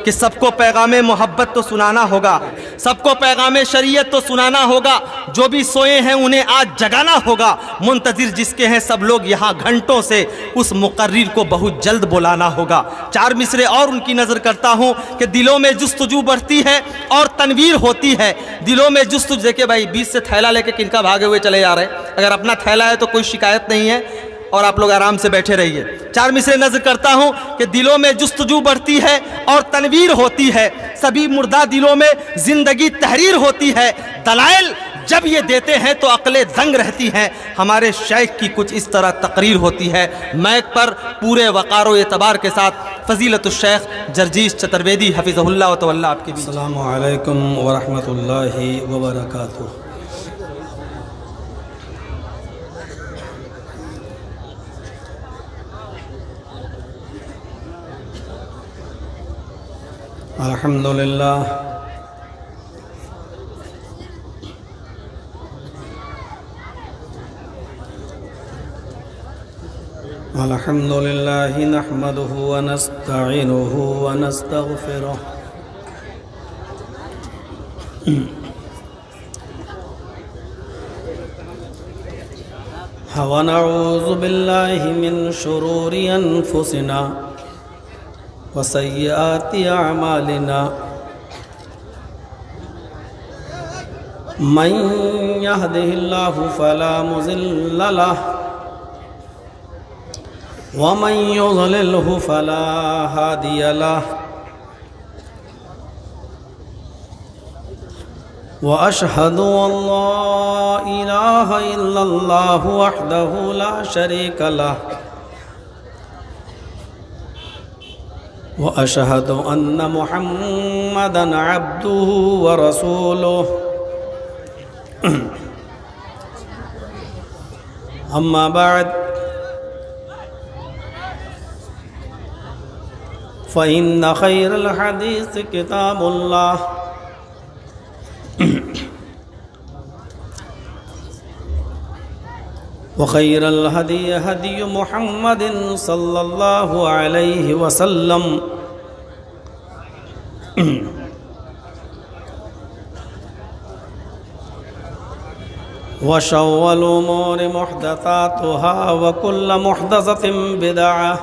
کہ سب کو پیغام محبت تو سنانا ہوگا، سب کو پیغام شریعت تو سنانا ہوگا، جو بھی سوئے ہیں انہیں آج جگانا ہوگا، منتظر جس کے ہیں سب لوگ یہاں گھنٹوں سے، اس مقرر کو بہت جلد بلانا ہوگا۔ چار مصرے اور ان کی نظر کرتا ہوں کہ دلوں میں جستجو بڑھتی ہے اور تنویر ہوتی ہے، دلوں میں جستجو۔ دیکھیں بھائی 20 سے تھیلا لے کے کن کا بھاگے ہوئے چلے جا رہے ہیں، اگر اپنا تھیلا ہے تو کوئی شکایت نہیں ہے اور آپ لوگ آرام سے بیٹھے رہیے۔ چار مصرے نظر کرتا ہوں کہ دلوں میں جستجو بڑھتی ہے اور تنویر ہوتی ہے، سبھی مردہ دلوں میں زندگی تحریر ہوتی ہے، دلائل جب یہ دیتے ہیں تو عقلیں دنگ رہتی ہیں۔ ہمارے شیخ کی کچھ اس طرح تقریر ہوتی ہے، مائک پر پورے وقار و اعتبار کے ساتھ فضیلت الشیخ جرجیش چترویدی حفظہ اللہ و تولی آپ کی بھی۔ السلام علیکم ورحمۃ اللہ وبرکاتہ۔ الحمدللہ الحمدللہ نحمدہ ونستعینہ ونستغفرہ ونعوذ باللہ من شرور انفسنا وسیئات اعمالنا من یہدہ اللہ فلا مضل لہ ومن یضللہ فلا ہادی لہ واشہد ان لا الہ الا اللہ وحدہ لا شریک لہ واشہد ان محمدا عبدہ ورسولہ اما بعد فإن خير الحديث كتاب الله وخير الهدي هدي محمد صلى الله عليه وسلم وشر الأمور محدثاتها وكل محدثة بدعة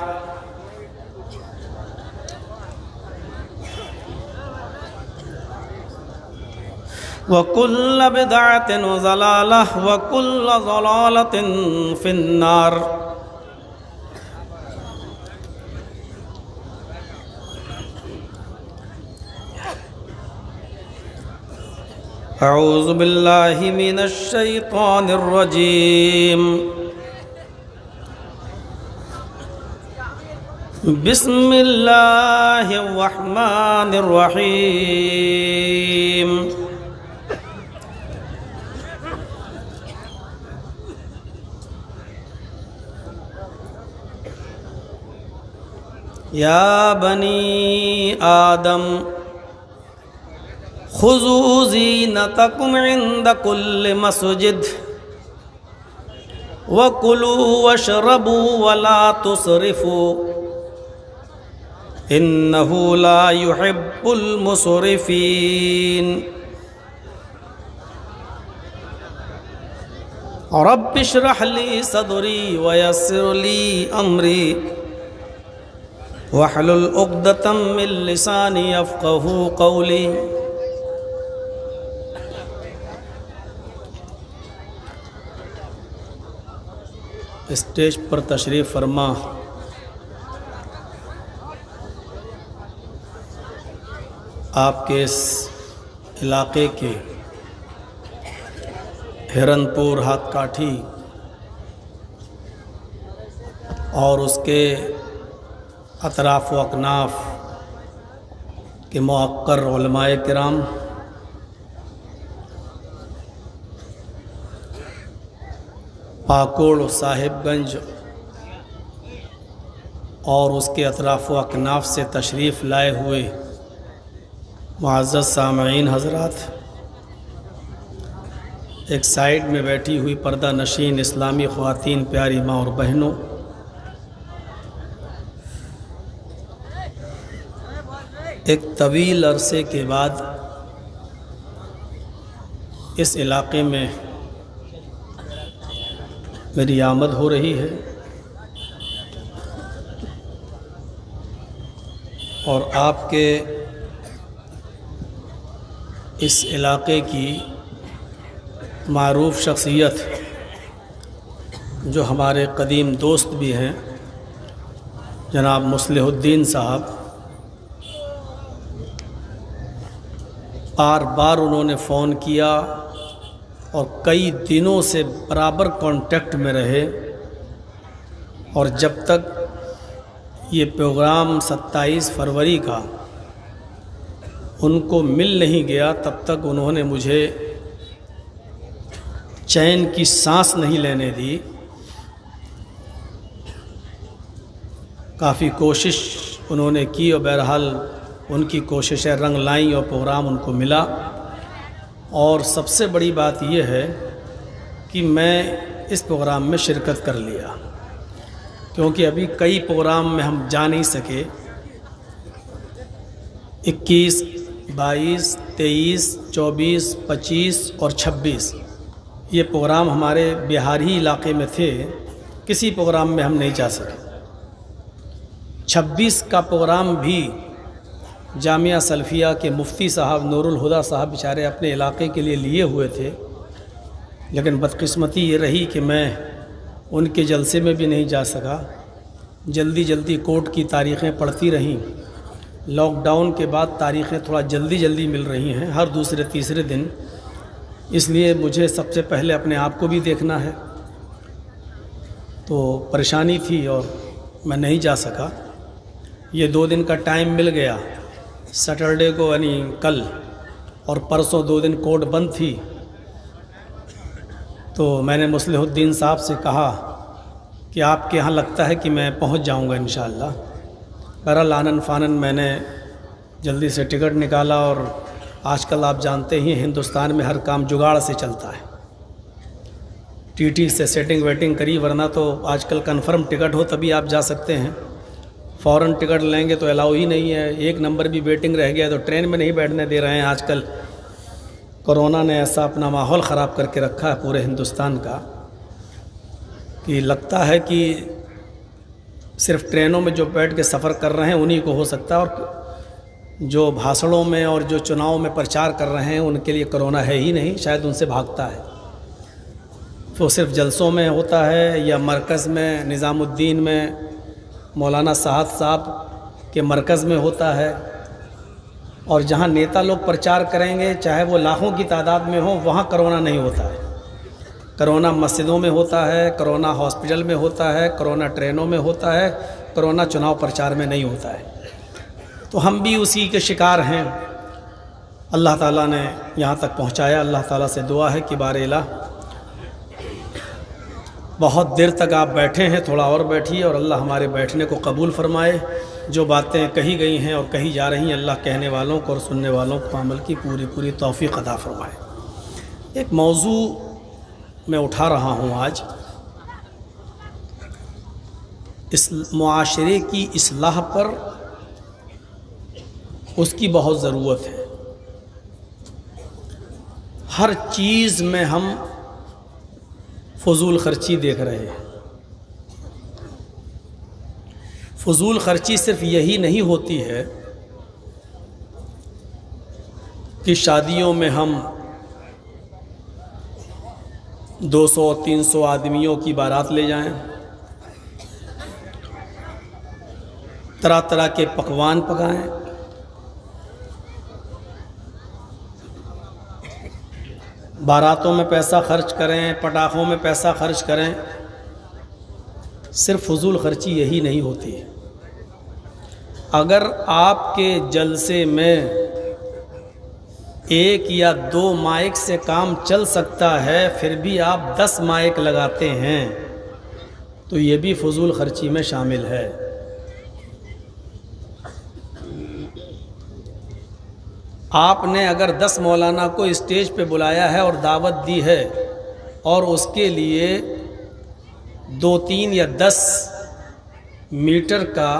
وَكُلَّ بِدْعَةٍ ضَلَالَةٍ وَكُلَّ ضَلَالَةٍ فِي النَّارِ۔ اعوذ باللہ من الشیطان الرجیم، بسم اللہ الرحمن الرحیم۔ یا بنی آدم خذوا زینتکم عند کل مسجد وکلوا واشربوا ولا تسرفوا انہ لا يحب المسرفین۔ رب اشرح لی صدری ویسر لی امری وَاحْلُلْ عُقْدَةً مِّن لِّسَانِي يَفْقَهُوا قَوْلِي۔ اسٹیج پر تشریف فرما آپ کے اس علاقے کے ہرن پور ہاتھ کاٹھی اور اس کے اطراف و اکناف کے موقر علماء کرام، پاکوڑ صاحب گنج اور اس کے اطراف و اکناف سے تشریف لائے ہوئے معزز سامعین حضرات، ایک سائیڈ میں بیٹھی ہوئی پردہ نشین اسلامی خواتین، پیاری ماں اور بہنوں، ایک طویل عرصے کے بعد اس علاقے میں میری آمد ہو رہی ہے اور آپ کے اس علاقے کی معروف شخصیت جو ہمارے قدیم دوست بھی ہیں جناب مصلح الدین صاحب، بار بار انہوں نے فون کیا اور کئی دنوں سے برابر کانٹیکٹ میں رہے، اور جب تک یہ پروگرام 27 فروری کا ان کو مل نہیں گیا تب تک انہوں نے مجھے چین کی سانس نہیں لینے دی۔ کافی کوشش انہوں نے کی اور بہرحال ان کی کوششیں رنگ لائیں اور پروگرام ان کو ملا۔ اور سب سے بڑی بات یہ ہے کہ میں اس پروگرام میں شرکت کر لیا، کیونکہ ابھی کئی پروگرام میں ہم جا نہیں سکے۔ 21، 22، 23، 24، 25 اور 26 یہ پروگرام ہمارے بہاری علاقے میں تھے، کسی پروگرام میں ہم نہیں جا سکے۔ 26 کا پروگرام بھی جامعہ سلفیہ کے مفتی صاحب نور الہدیٰ صاحب بیچارے اپنے علاقے کے لیے لیے ہوئے تھے، لیکن بدقسمتی یہ رہی کہ میں ان کے جلسے میں بھی نہیں جا سکا۔ جلدی کورٹ کی تاریخیں پڑتی رہیں۔ لاک ڈاؤن کے بعد تاریخیں تھوڑا جلدی مل رہی ہیں، ہر دوسرے تیسرے دن، اس لیے مجھے سب سے پہلے اپنے آپ کو بھی دیکھنا ہے، تو پریشانی تھی اور میں نہیں جا سکا۔ یہ 2 دن کا ٹائم مل گیا، سیٹرڈے کو یعنی کل اور پرسوں 2 دن کورٹ بند تھی، تو میں نے مصلح الدین صاحب سے کہا کہ آپ کے ہاں لگتا ہے کہ میں پہنچ جاؤں گا انشاءاللہ۔ بہرحال آنن فانن میں نے جلدی سے ٹکٹ نکالا، اور آج کل آپ جانتے ہی ہندوستان میں ہر کام جگاڑ سے چلتا ہے۔ ٹی ٹی سے سیٹنگ ویٹنگ کری، ورنہ تو آج کل کنفرم ٹکٹ ہو تبھی آپ جا سکتے ہیں، فوراً ٹکٹ لیں گے تو الاؤ ہی نہیں ہے۔ ایک نمبر بھی ویٹنگ رہ گیا تو ٹرین میں نہیں بیٹھنے دے رہے ہیں۔ آج کل کورونا نے ایسا اپنا ماحول خراب کر کے رکھا ہے پورے ہندوستان کا کہ لگتا ہے کہ صرف ٹرینوں میں جو بیٹھ کے سفر کر رہے ہیں انہی کو ہو سکتا ہے، اور جو بھاشڑوں میں اور جو چناؤں میں پرچار کر رہے ہیں ان کے لیے کرونا ہے ہی نہیں، شاید ان سے بھاگتا ہے۔ تو صرف جلسوں میں ہوتا ہے یا مرکز میں نظام الدین میں مولانا صاحب کے مرکز میں ہوتا ہے، اور جہاں نیتا لوگ پرچار کریں گے چاہے وہ لاکھوں کی تعداد میں ہوں، وہاں کرونا نہیں ہوتا ہے۔ کرونا مسجدوں میں ہوتا ہے، کرونا ہاسپٹل میں ہوتا ہے، کرونا ٹرینوں میں ہوتا ہے، کرونا چناؤ پرچار میں نہیں ہوتا ہے۔ تو ہم بھی اسی کے شکار ہیں۔ اللہ تعالیٰ نے یہاں تک پہنچایا۔ اللہ تعالیٰ سے دعا ہے کہ بار الہ بہت دیر تک آپ بیٹھے ہیں، تھوڑا اور بیٹھیے اور اللہ ہمارے بیٹھنے کو قبول فرمائے۔ جو باتیں کہی گئی ہیں اور کہی جا رہی ہیں، اللہ کہنے والوں کو اور سننے والوں کو عمل کی پوری توفیق عطا فرمائے۔ ایک موضوع میں اٹھا رہا ہوں آج، اس معاشرے کی اصلاح پر اس کی بہت ضرورت ہے۔ ہر چیز میں ہم فضول خرچی دیکھ رہے ہیں۔ فضول خرچی صرف یہی نہیں ہوتی ہے کہ شادیوں میں ہم 200-300 آدمیوں کی بارات لے جائیں، طرح کے پکوان پکائیں، باراتوں میں پیسہ خرچ کریں، پٹاخوں میں پیسہ خرچ کریں۔ صرف فضول خرچی یہی نہیں ہوتی ہے۔ اگر آپ کے جلسے میں 1 یا 2 مائک سے کام چل سکتا ہے، پھر بھی آپ 10 مائک لگاتے ہیں تو یہ بھی فضول خرچی میں شامل ہے۔ آپ نے اگر 10 مولانا کو اسٹیج پہ بلایا ہے اور دعوت دی ہے، اور اس کے لیے 2-3 یا 10 میٹر کا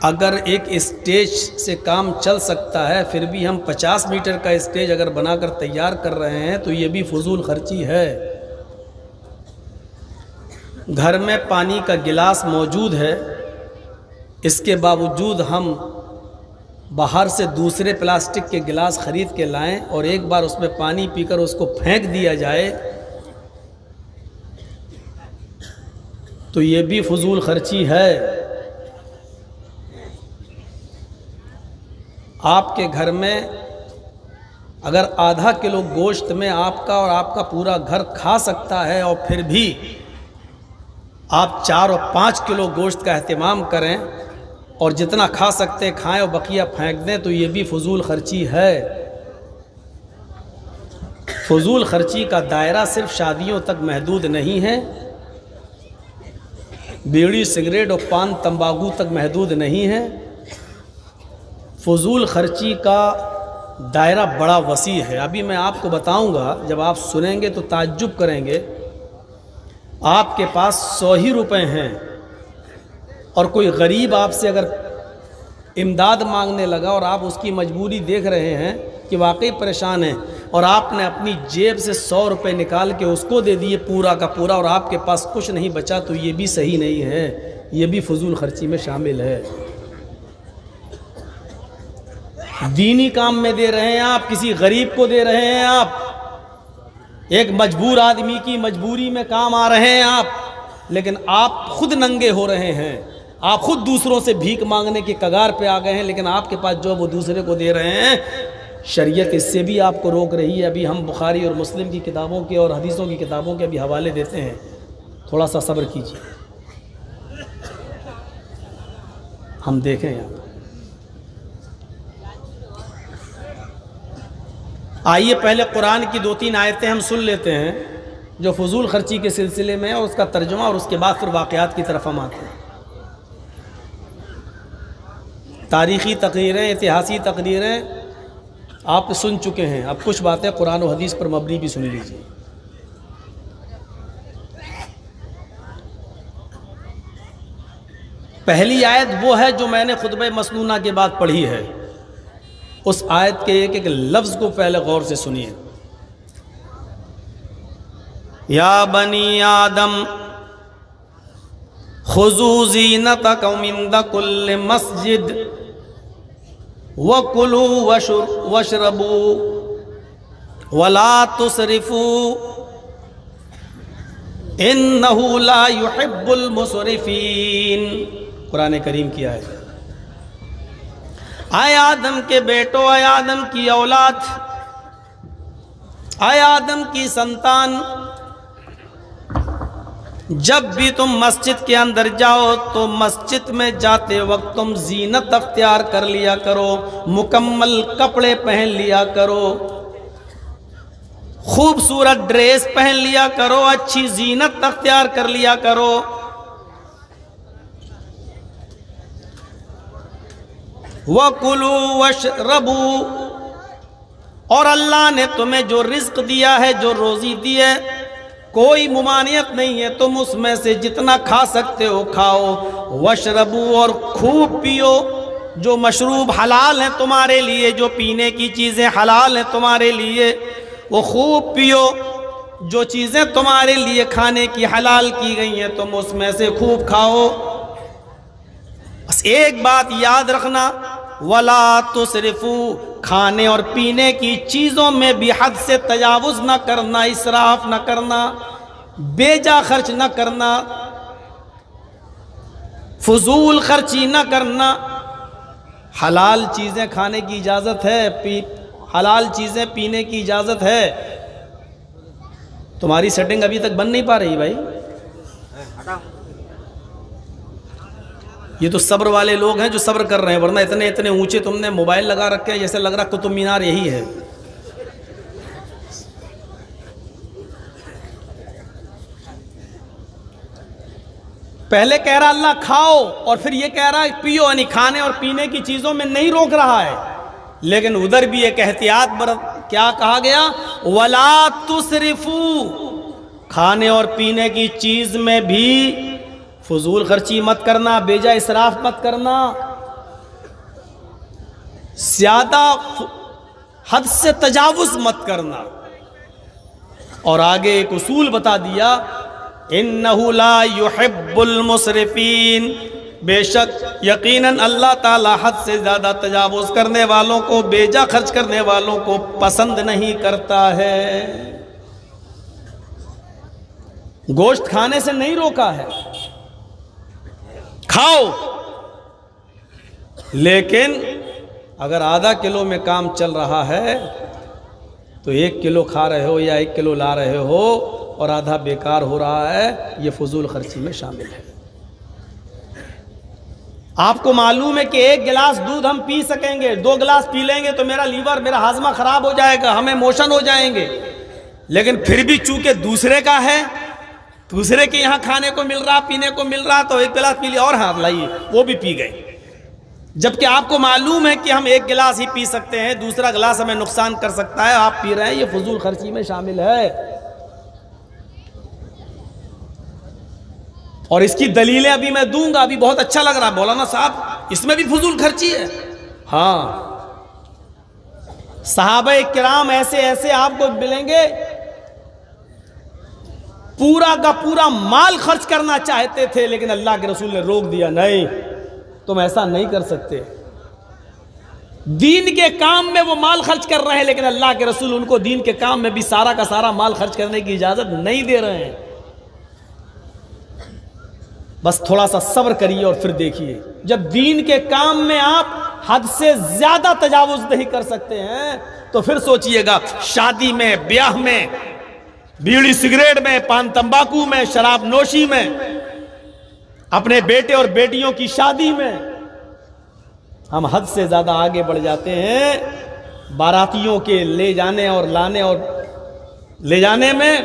اگر ایک اسٹیج سے کام چل سکتا ہے، پھر بھی ہم 50 میٹر کا اسٹیج اگر بنا کر تیار کر رہے ہیں تو یہ بھی فضول خرچی ہے۔ گھر میں پانی کا گلاس موجود ہے، اس کے باوجود ہم باہر سے دوسرے پلاسٹک کے گلاس خرید کے لائیں اور ایک بار اس میں پانی پی کر اس کو پھینک دیا جائے تو یہ بھی فضول خرچی ہے۔ آپ کے گھر میں اگر آدھا کلو گوشت میں آپ کا اور آپ کا پورا گھر کھا سکتا ہے اور پھر بھی آپ 4 اور 5 کلو گوشت کا اہتمام کریں اور جتنا کھا سکتے کھائیں اور بقیہ پھینک دیں تو یہ بھی فضول خرچی ہے۔ فضول خرچی کا دائرہ صرف شادیوں تک محدود نہیں ہے، بیڑی سگریٹ اور پان تمباکو تک محدود نہیں ہے۔ فضول خرچی کا دائرہ بڑا وسیع ہے۔ ابھی میں آپ کو بتاؤں گا، جب آپ سنیں گے تو تعجب کریں گے۔ آپ کے پاس 100 ہی روپے ہیں اور کوئی غریب آپ سے اگر امداد مانگنے لگا اور آپ اس کی مجبوری دیکھ رہے ہیں کہ واقعی پریشان ہیں اور آپ نے اپنی جیب سے 100 روپے نکال کے اس کو دے دیے پورا کا پورا اور آپ کے پاس کچھ نہیں بچا تو یہ بھی صحیح نہیں ہے، یہ بھی فضول خرچی میں شامل ہے۔ دینی کام میں دے رہے ہیں آپ، کسی غریب کو دے رہے ہیں آپ، ایک مجبور آدمی کی مجبوری میں کام آ رہے ہیں آپ، لیکن آپ خود ننگے ہو رہے ہیں، آپ خود دوسروں سے بھیک مانگنے کے کگار پہ آ گئے ہیں، لیکن آپ کے پاس جو وہ دوسرے کو دے رہے ہیں۔ شریعت اس سے بھی آپ کو روک رہی ہے۔ ابھی ہم بخاری اور مسلم کی کتابوں کے اور حدیثوں کی کتابوں کے ابھی حوالے دیتے ہیں، تھوڑا سا صبر کیجیے، ہم دیکھیں یہاں پر۔ آئیے پہلے قرآن کی 2-3 آیتیں ہم سن لیتے ہیں جو فضول خرچی کے سلسلے میں ہے، اور اس کا ترجمہ، اور اس کے بعد پھر واقعات کی طرف ہم آتے ہیں۔ تاریخی تقریریں، اتہاسی تقریریں آپ سن چکے ہیں، اب کچھ باتیں قرآن و حدیث پر مبنی بھی سن لیجیے۔ پہلی آیت وہ ہے جو میں نے خطبہ مسنونہ کے بعد پڑھی ہے، اس آیت کے ایک ایک لفظ کو پہلے غور سے سنیے۔ یا بنی آدم خذوا زینتکم عند کل مسجد وَكُلُوا وَاشْرَبُوا وَلَا تُسْرِفُوا إِنَّهُ لَا يُحِبُّ الْمُسْرِفِينَ۔ قرآن کریم کی آیت۔ اے آدم کے بیٹو، اے آدم کی اولاد، اے آدم کی سنتان، جب بھی تم مسجد کے اندر جاؤ تو مسجد میں جاتے وقت تم زینت اختیار کر لیا کرو، مکمل کپڑے پہن لیا کرو، خوبصورت ڈریس پہن لیا کرو، اچھی زینت اختیار کر لیا کرو۔ وَكُلُوا وَاشْرَبُوا، اور اللہ نے تمہیں جو رزق دیا ہے، جو روزی دی ہے، کوئی ممانعت نہیں ہے، تم اس میں سے جتنا کھا سکتے ہو کھاؤ۔ وَاشْرَبُوا، اور خوب پیو، جو مشروب حلال ہیں تمہارے لیے، جو پینے کی چیزیں حلال ہیں تمہارے لیے وہ خوب پیو، جو چیزیں تمہارے لیے کھانے کی حلال کی گئی ہیں تم اس میں سے خوب کھاؤ۔ بس ایک بات یاد رکھنا، وَلَا تُسْرِفُوا، کھانے اور پینے کی چیزوں میں بھی حد سے تجاوز نہ کرنا، اسراف نہ کرنا، بے جا خرچ نہ کرنا، فضول خرچی نہ کرنا۔ حلال چیزیں کھانے کی اجازت ہے، حلال چیزیں پینے کی اجازت ہے۔ تمہاری سیٹنگ ابھی تک بن نہیں پا رہی بھائی، یہ تو صبر والے لوگ ہیں جو صبر کر رہے ہیں، ورنہ اتنے اتنے اونچے تم نے موبائل لگا رکھے ہیں جیسے لگ رہا قطب مینار یہی ہے۔ پہلے کہہ رہا اللہ کھاؤ، اور پھر یہ کہہ رہا ہے پیو، یعنی کھانے اور پینے کی چیزوں میں نہیں روک رہا ہے، لیکن ادھر بھی ایک احتیاط برت، کیا کہا گیا؟ وَلَا تُسْرِفُوا، کھانے اور پینے کی چیز میں بھی فضول خرچی مت کرنا، بے جا اسراف مت کرنا۔ زیادہ حد سے تجاوز مت کرنا. اور آگے ایک اصول بتا دیا، اِنَّهُ لَا يُحِبُّ الْمُسْرِفِينَ، بے شک یقیناً اللہ تعالیٰ حد سے زیادہ تجاوز کرنے والوں کو، بیجا خرچ کرنے والوں کو پسند نہیں کرتا ہے. گوشت کھانے سے نہیں روکا ہے، کھاؤ، لیکن اگر آدھا کلو میں کام چل رہا ہے تو 1 کلو کھا رہے ہو یا 1 کلو لا رہے ہو اور آدھا بیکار ہو رہا ہے، یہ فضول خرچی میں شامل ہے. آپ کو معلوم ہے کہ 1 گلاس دودھ ہم پی سکیں گے، 2 گلاس پی لیں گے تو میرا لیور، میرا ہاضمہ خراب ہو جائے گا، ہمیں موشن ہو جائیں گے. لیکن پھر بھی چونکہ دوسرے کا ہے، دوسرے کے یہاں کھانے کو مل رہا، پینے کو مل رہا، تو 1 گلاس پی لیا اور ہاتھ لائیے، وہ بھی پی گئے. جبکہ آپ کو معلوم ہے کہ ہم 1 گلاس ہی پی سکتے ہیں، دوسرا گلاس ہمیں نقصان کر سکتا ہے، آپ پی رہے ہیں، یہ فضول خرچی میں شامل ہے. اور اس کی دلیلیں ابھی میں دوں گا. ابھی بہت اچھا لگ رہا مولانا صاحب، اس میں بھی فضول خرچی ہے. ہاں، صحابہ کرام ایسے ایسے آپ کو ملیں گے پورا کا پورا مال خرچ کرنا چاہتے تھے، لیکن اللہ کے رسول نے روک دیا، نہیں تم ایسا نہیں کر سکتے. دین کے کام میں وہ مال خرچ کر رہے ہیں، لیکن اللہ کے رسول ان کو دین کے کام میں بھی سارا کا سارا مال خرچ کرنے کی اجازت نہیں دے رہے ہیں. بس تھوڑا سا صبر کریے اور پھر دیکھیے، جب دین کے کام میں آپ حد سے زیادہ تجاوز نہیں کر سکتے ہیں تو پھر سوچئے گا شادی میں، بیاہ میں، بیڑی سگریٹ میں، پان تمباکو میں، شراب نوشی میں، اپنے بیٹے اور بیٹیوں کی شادی میں ہم حد سے زیادہ آگے بڑھ جاتے ہیں. باراتیوں کے لے جانے اور لانے اور لے جانے میں،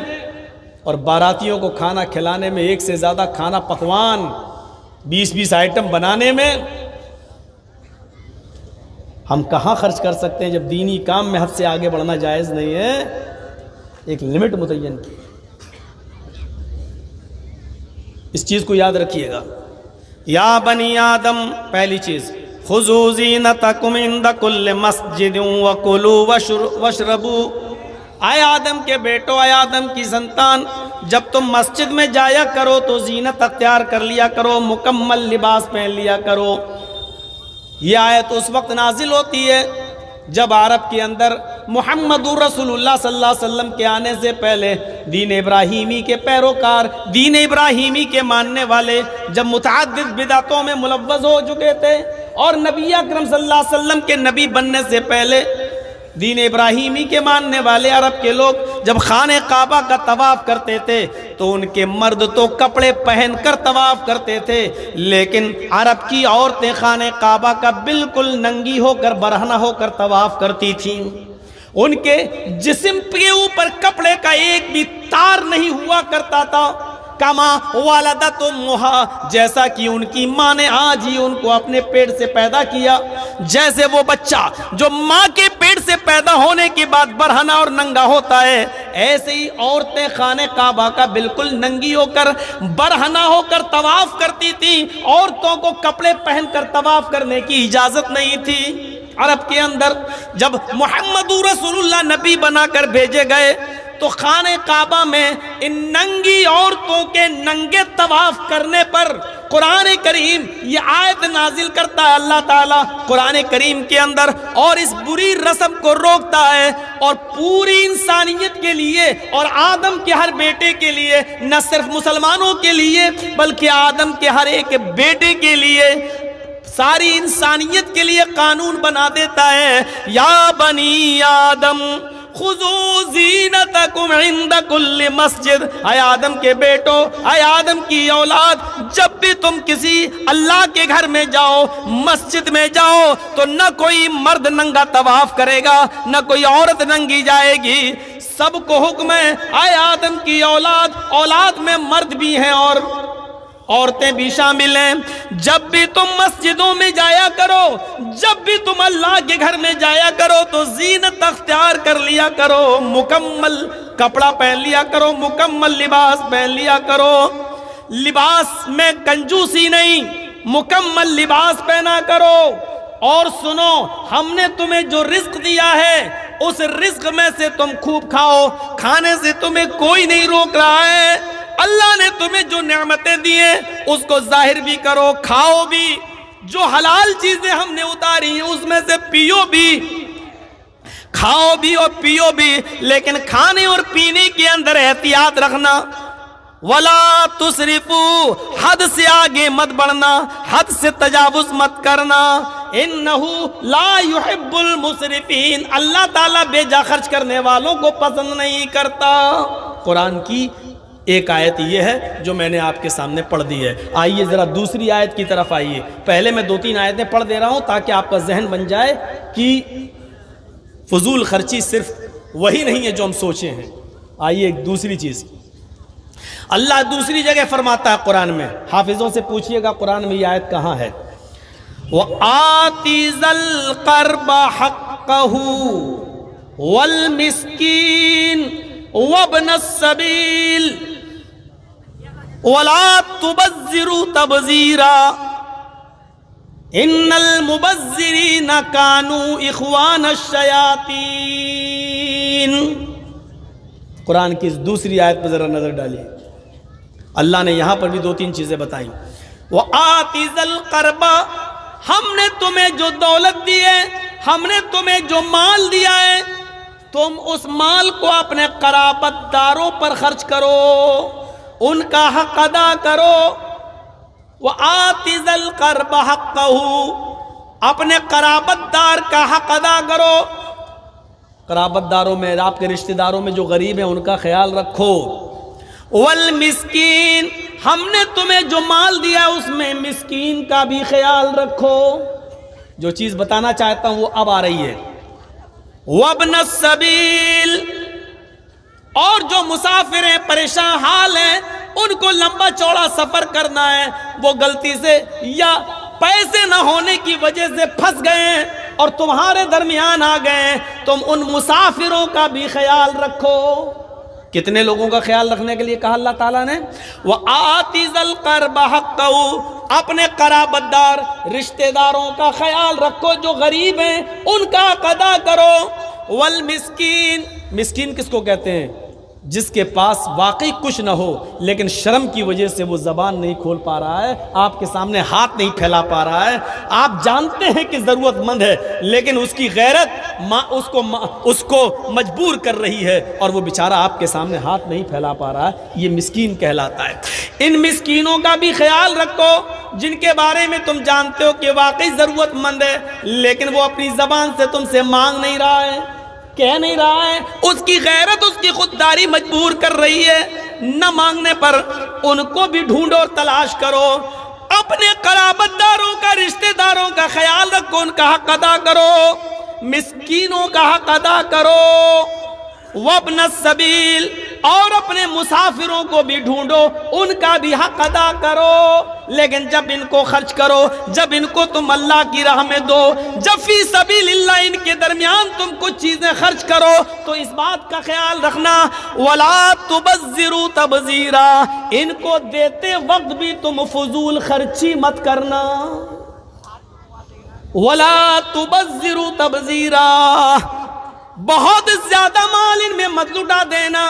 اور باراتیوں کو کھانا کھلانے میں، 1 سے زیادہ کھانا پکوان 20 آئٹم بنانے میں ہم کہاں خرچ کر سکتے ہیں جب دینی کام میں حد سے آگے بڑھنا جائز نہیں ہے. ایک لمٹ متعین کی، اس چیز کو یاد رکھیے گا. یا بنی آدم، پہلی چیز، خذوا زینتکم عند کل مسجد وکلوا واشربوا. اے آدم کے بیٹو، اے آدم کی سنتان، جب تم مسجد میں جایا کرو تو زینت اختیار کر لیا کرو، مکمل لباس پہن لیا کرو. یہ آیت اس وقت نازل ہوتی ہے جب عرب کے اندر محمد رسول اللہ صلی اللہ علیہ وسلم کے آنے سے پہلے دین ابراہیمی کے پیروکار، دین ابراہیمی کے ماننے والے جب متعدد بدعتوں میں ملوث ہو چکے تھے، اور نبی اکرم صلی اللہ علیہ وسلم کے نبی بننے سے پہلے دین ابراہیمی کے ماننے والے عرب کے لوگ جب خانہ کعبہ کا طواف کرتے تھے تو ان کے مرد تو کپڑے پہن کر طواف کرتے تھے، لیکن عرب کی عورتیں خانہ کعبہ کا بالکل ننگی ہو کر، برہنہ ہو کر طواف کرتی تھیں. ان کے جسم کے اوپر کپڑے کا ایک بھی تار نہیں ہوا کرتا تھا. کما والدت امہا، جیسا کہ ان کی ماں نے آج ہی ان کو اپنے پیٹ سے پیدا کیا. جیسے وہ بچہ جو ماں کے پیٹ سے پیدا ہونے کے بعد برہنہ اور ننگا ہوتا ہے، ایسے ہی عورتیں خانہ کعبہ کا بالکل ننگی ہو کر، برہنہ ہو کر طواف کرتی تھیں. عورتوں کو کپڑے پہن کر طواف کرنے کی اجازت نہیں تھی. عرب کے اندر جب محمد رسول اللہ نبی بنا کر بھیجے گئے تو خانہ کعبہ میں ان ننگی عورتوں کے ننگے طواف کرنے پر قرآن کریم یہ آیت نازل کرتا ہے اللہ تعالیٰ قرآن کریم کے اندر، اور اس بری رسم کو روکتا ہے، اور پوری انسانیت کے لیے اور آدم کے ہر بیٹے کے لیے، نہ صرف مسلمانوں کے لیے بلکہ آدم کے ہر ایک بیٹے کے لیے، ساری انسانیت کے لیے قانون بنا دیتا ہے. یا بنی آدم خذوا زینتکم عند کل مسجد، اے آدم کے بیٹو، اے آدم کی اولاد، جب بھی تم کسی اللہ کے گھر میں جاؤ، مسجد میں جاؤ، تو نہ کوئی مرد ننگا طواف کرے گا، نہ کوئی عورت ننگی جائے گی. سب کو حکم ہے، اے آدم کی اولاد، اولاد میں مرد بھی ہیں اور عورتیں بھی شامل ہیں. جب بھی تم مسجدوں میں جایا کرو، جب بھی تم اللہ کے گھر میں جایا کرو تو زینت اختیار کر لیا کرو، مکمل کپڑا پہن لیا کرو، مکمل لباس پہن لیا کرو. لباس میں کنجوسی نہیں، مکمل لباس پہنا کرو. اور سنو ہم نے تمہیں جو رزق دیا ہے اس رزق میں سے تم خوب کھاؤ، کھانے سے تمہیں کوئی نہیں روک رہا ہے۔ اللہ نے تمہیں جو نعمتیں دی ہیں اس کو ظاہر بھی کرو، کھاؤ بھی، جو حلال چیزیں ہم نے اتاری ہیں اس میں سے پیو بھی، کھاؤ بھی اور پیو بھی، لیکن کھانے اور پینے کے اندر احتیاط رکھنا۔ وَلَا تُسْرِفُوا، حد سے آگے مت بڑھنا، حد سے تجاوز مت کرنا۔ إِنَّهُ لَا يُحِبُّ الْمُسْرِفِينَ، اللہ تعالیٰ بے جا خرچ کرنے والوں کو پسند نہیں کرتا۔ قرآن کی ایک آیت یہ ہے جو میں نے آپ کے سامنے پڑھ دی ہے۔ آئیے ذرا دوسری آیت کی طرف آئیے۔ پہلے میں 2-3 آیتیں پڑھ دے رہا ہوں تاکہ آپ کا ذہن بن جائے کہ فضول خرچی صرف وہی نہیں ہے جو ہم سوچے ہیں۔ آئیے ایک دوسری چیز، اللہ دوسری جگہ فرماتا ہے قرآن میں، حافظوں سے پوچھئے گا قرآن میں یہ آیت کہاں ہے۔ وَآتِ ذَا الْقَرْبَ حَقَّهُ وَالْمِسْكِينَ وَابْنَ السَّبِيلِ وَلَا تُبَذِّرُوا تَبْذِيرًا إِنَّ الْمُبَذِّرِينَ كَانُوا إِخْوَانَ الشَّيَاطِينِ۔ قرآن کی اس دوسری آیت پر ذرا نظر ڈالیے، اللہ نے یہاں پر بھی 2-3 چیزیں بتائیں۔ وَآتِ ذَا الْقَرْبَ، ہم نے تمہیں جو دولت دی ہے، ہم نے تمہیں جو مال دیا ہے، تم اس مال کو اپنے قرابت داروں پر خرچ کرو، ان کا حق ادا کرو۔ وَآتِ ذَا الْقَرْبَ حَقَّهُ، اپنے قرابت دار کا حق ادا کرو۔ قرابت داروں میں، آپ کے رشتہ داروں میں جو غریب ہیں ان کا خیال رکھو۔ والمسکین، ہم نے تمہیں جو مال دیا اس میں مسکین کا بھی خیال رکھو۔ جو چیز بتانا چاہتا ہوں وہ اب آ رہی ہے۔ وابن السبیل، اور جو مسافر ہیں، پریشان حال ہیں، ان کو لمبا چوڑا سفر کرنا ہے، وہ غلطی سے یا پیسے نہ ہونے کی وجہ سے پھنس گئے ہیں اور تمہارے درمیان آ گئے ہیں، تم ان مسافروں کا بھی خیال رکھو۔ کتنے لوگوں کا خیال رکھنے کے لیے کہا اللہ تعالیٰ نے؟ وَآتِ ذَا الْقَرْبَ حَقَّهُ، اپنے قرابت دار رشتہ داروں کا خیال رکھو، جو غریب ہیں ان کا ادا کرو۔ والمسکین، مسکین کس کو کہتے ہیں؟ جس کے پاس واقعی کچھ نہ ہو لیکن شرم کی وجہ سے وہ زبان نہیں کھول پا رہا ہے، آپ کے سامنے ہاتھ نہیں پھیلا پا رہا ہے، آپ جانتے ہیں کہ ضرورت مند ہے لیکن اس کی غیرت اس کو مجبور کر رہی ہے اور وہ بیچارہ آپ کے سامنے ہاتھ نہیں پھیلا پا رہا ہے، یہ مسکین کہلاتا ہے۔ ان مسکینوں کا بھی خیال رکھو جن کے بارے میں تم جانتے ہو کہ واقعی ضرورت مند ہے لیکن وہ اپنی زبان سے تم سے مانگ نہیں رہا ہے، کہہ نہیں رہا ہے، اس کی غیرت، اس کی خودداری مجبور کر رہی ہے۔ نہ مانگنے پر ان کو بھی ڈھونڈو اور تلاش کرو۔ اپنے قرابت داروں کا، رشتہ داروں کا خیال رکھو، ان کا حق ادا کرو، مسکینوں کا حق ادا کرو۔ وابن السبیل، اور اپنے مسافروں کو بھی ڈھونڈو، ان کا بھی حق ادا کرو۔ لیکن جب ان کو خرچ کرو، جب ان کو تم اللہ کی راہ میں دو، جب فی سبیل اللہ ان کے درمیان تم کچھ چیزیں خرچ کرو تو اس بات کا خیال رکھنا وَلَا تُبَذِّرُوا تَبْذِيرًا، ان کو دیتے وقت بھی تم فضول خرچی مت کرنا۔ وَلَا تُبَذِّرُوا تَبْذِيرًا، بہت زیادہ مال ان میں مت لٹا دینا،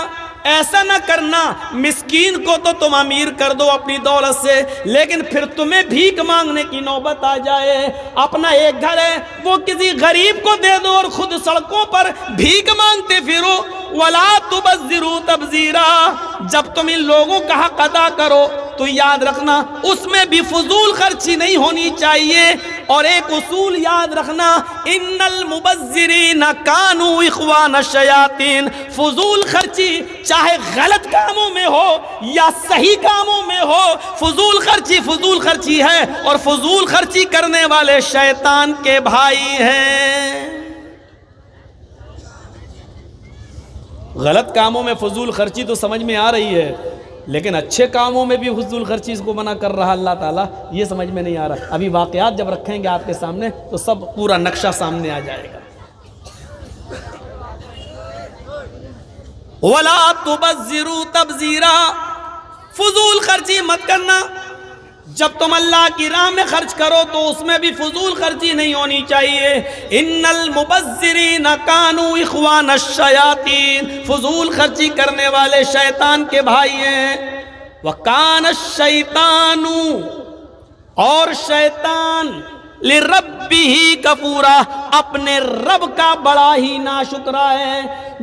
ایسا نہ کرنا مسکین کو تو تم امیر کر دو اپنی دولت سے لیکن پھر تمہیں بھیک مانگنے کی نوبت آ جائے۔ اپنا ایک گھر ہے وہ کسی غریب کو دے دو اور خود سڑکوں پر بھیک مانگتے پھرو۔ وَلَا تُبَذِّرُوا تَبْذِيرًا، جب تم ان لوگوں کا حق ادا کرو تو یاد رکھنا اس میں بھی فضول خرچی نہیں ہونی چاہیے۔ اور ایک اصول یاد رکھنا، ان المبذرین کانوا اخوان الشیاطین، فضول خرچی چاہے غلط کاموں میں ہو یا صحیح کاموں میں ہو، فضول خرچی ہے اور فضول خرچی کرنے والے شیطان کے بھائی ہیں۔ غلط کاموں میں فضول خرچی تو سمجھ میں آ رہی ہے لیکن اچھے کاموں میں بھی فضول خرچی اس کو منع کر رہا اللہ تعالیٰ، یہ سمجھ میں نہیں آ رہا۔ ابھی واقعات جب رکھیں گے آپ کے سامنے تو سب پورا نقشہ سامنے آ جائے گا۔ وَلَا تُبَذِّرُوا تَبْذِيرًا، فضول خرچی مت کرنا۔ جب تم اللہ کی راہ میں خرچ کرو تو اس میں بھی فضول خرچی نہیں ہونی چاہیے. ان المبذرین کانوا اخوان الشیاطین، فضول خرچی کرنے والے شیطان کے بھائی ہیں. وکان الشیطان، اور شیطان لربہ کفورا، اپنے رب کا بڑا ہی ناشکرا ہے.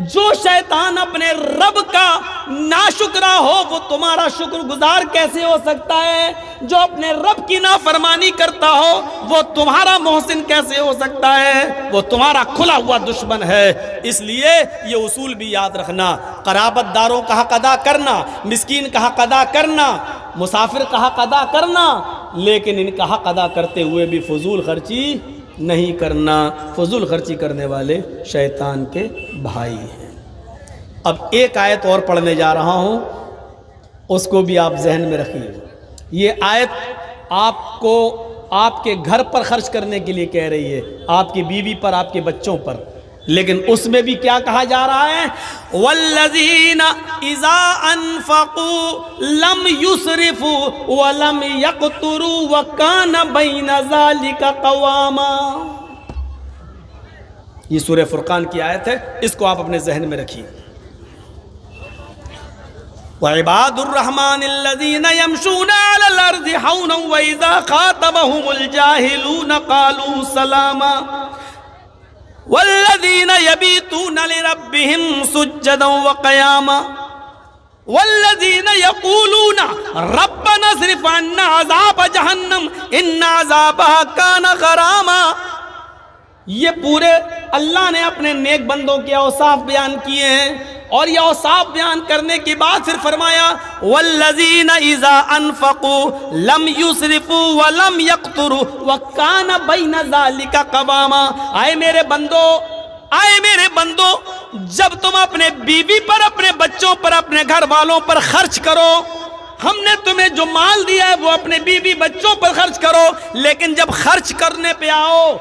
جو شیطان اپنے رب کا ناشکرا ہو وہ تمہارا شکر گزار کیسے ہو سکتا ہے؟ جو اپنے رب کی نافرمانی کرتا ہو وہ تمہارا محسن کیسے ہو سکتا ہے؟ وہ تمہارا کھلا ہوا دشمن ہے. اس لیے یہ اصول بھی یاد رکھنا، قرابت داروں کا حق ادا کرنا، مسکین کا حق ادا کرنا، مسافر کا حق ادا کرنا، لیکن ان کا حق ادا کرتے ہوئے بھی فضول خرچی نہیں کرنا. فضول خرچی کرنے والے شیطان کے بھائی ہیں. اب ایک آیت اور پڑھنے جا رہا ہوں، اس کو بھی آپ ذہن میں رکھیے. یہ آیت آپ کو آپ کے گھر پر خرچ کرنے کے لیے کہہ رہی ہے، آپ کی بیوی پر، آپ کے بچوں پر. لیکن اس میں بھی کیا کہا جا رہا ہے؟ والذین اذا انفقوا لم یسرفوا ولم یقتروا وکان بین ذلک قواما. یہ سورہ فرقان کی آیت ہے، اس کو آپ اپنے ذہن میں رکھیے. وعباد الرحمن الذین یمشون علی الارض حونا واذا خاطبهم الجاہلون قالوا سلاما والذین یبیتون لربهم سجدا وقیاما والذین یقولون ربنا اصرف عنا عذاب جہنم ان عذابها کان غراما. یہ پورے اللہ نے اپنے نیک بندوں کے اوصاف بیان کیے ہیں، اور یہ اوصاف بیان کرنے کے بعد پھر فرمایا والذین اذا انفقوا لم یسرفوا ولم یقتروا وکان بین ذلک قواما. آئے میرے بندو، جب تم اپنے بیوی پر، اپنے بچوں پر، اپنے گھر والوں پر خرچ کرو، ہم نے تمہیں جو مال دیا ہے وہ اپنے بیوی بچوں پر خرچ کرو. لیکن جب خرچ کرنے پہ آؤ،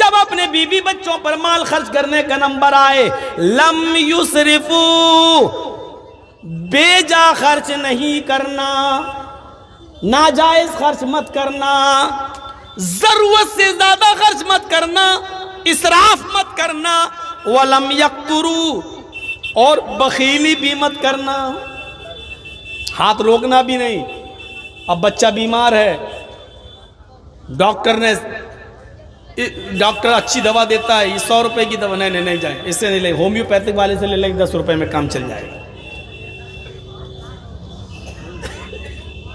جب اپنے بیوی بچوں پر مال خرچ کرنے کا نمبر آئے، لم یسرفوا، بے جا خرچ نہیں کرنا، ناجائز خرچ مت کرنا، ضرورت سے زیادہ خرچ مت کرنا، اسراف مت کرنا، ولم یقتروا، اور بخیلی بھی مت کرنا، ہاتھ روکنا بھی نہیں. اب بچہ بیمار ہے، ڈاکٹر اچھی دوا دیتا ہے، یہ 100 روپے کی دوا، نہیں جائیں، اس سے نہیں لیں، ہومیوپیتھک والے سے لے لیں، 10 روپے میں کام چل جائے گا.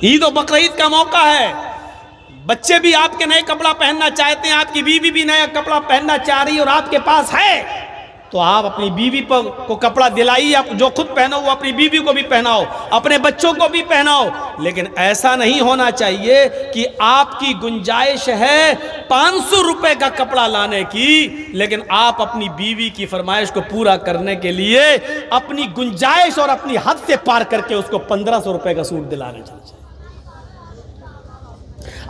عید و بقرعید کا موقع ہے، بچے بھی آپ کے نئے کپڑا پہننا چاہتے ہیں، آپ کی بیوی بھی نیا کپڑا پہننا چاہ رہی ہے اور آپ کے پاس ہے، تو آپ اپنی بیوی کو کپڑا دلائیے. آپ جو خود پہنو وہ اپنی بیوی کو بھی پہناؤ، اپنے بچوں کو بھی پہناؤ. لیکن ایسا نہیں ہونا چاہیے کہ آپ کی گنجائش ہے 500 روپے کا کپڑا لانے کی، لیکن آپ اپنی بیوی کی فرمائش کو پورا کرنے کے لیے اپنی گنجائش اور اپنی حد سے پار کر کے اس کو 1500 روپے کا سوٹ دلانے چاہیے.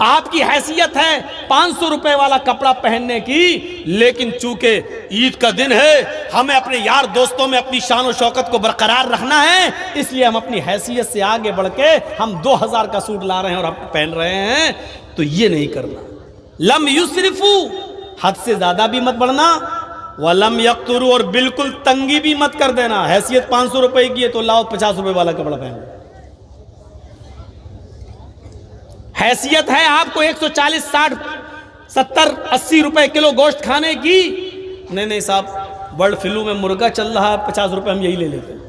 آپ کی حیثیت ہے 500 روپے والا کپڑا پہننے کی، لیکن چونکہ عید کا دن ہے، ہمیں اپنے یار دوستوں میں اپنی شان و شوکت کو برقرار رکھنا ہے، اس لیے ہم اپنی حیثیت سے آگے بڑھ کے ہم 2000 کا سوٹ لا رہے ہیں اور آپ پہن رہے ہیں. تو یہ نہیں کرنا. لم یسرفوا، حد سے زیادہ بھی مت بڑھنا، ولم یقتروا، اور بالکل تنگی بھی مت کر دینا. حیثیت 500 روپے کی ہے تو لاؤ 50 روپے والا کپڑا پہن. حیثیت ہے آپ کو 140 60 70 80 روپے کلو گوشت کھانے کی، نہیں صاحب، برڈ فلو میں مرغا چل رہا ہے، 50 روپے ہم یہی لے لیتے ہیں.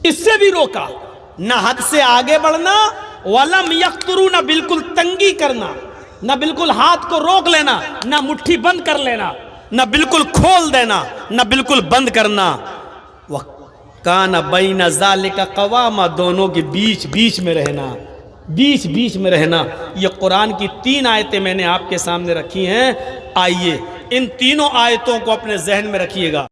اس سے بھی روکا، نہ حد سے آگے بڑھنا، ولم یقتروا، نہ بالکل تنگی کرنا، نہ بالکل ہاتھ کو روک لینا، نہ مٹھی بند کر لینا، نہ بالکل کھول دینا، نہ بالکل بند کرنا. وَكَانَ بَيْنَ ذَلِكَ قَوَامًا، دونوں کے بیچ میں رہنا، بیچ میں رہنا. یہ قرآن کی 3 آیتیں میں نے آپ کے سامنے رکھی ہیں. آئیے ان تینوں آیتوں کو اپنے ذہن میں رکھیے گا.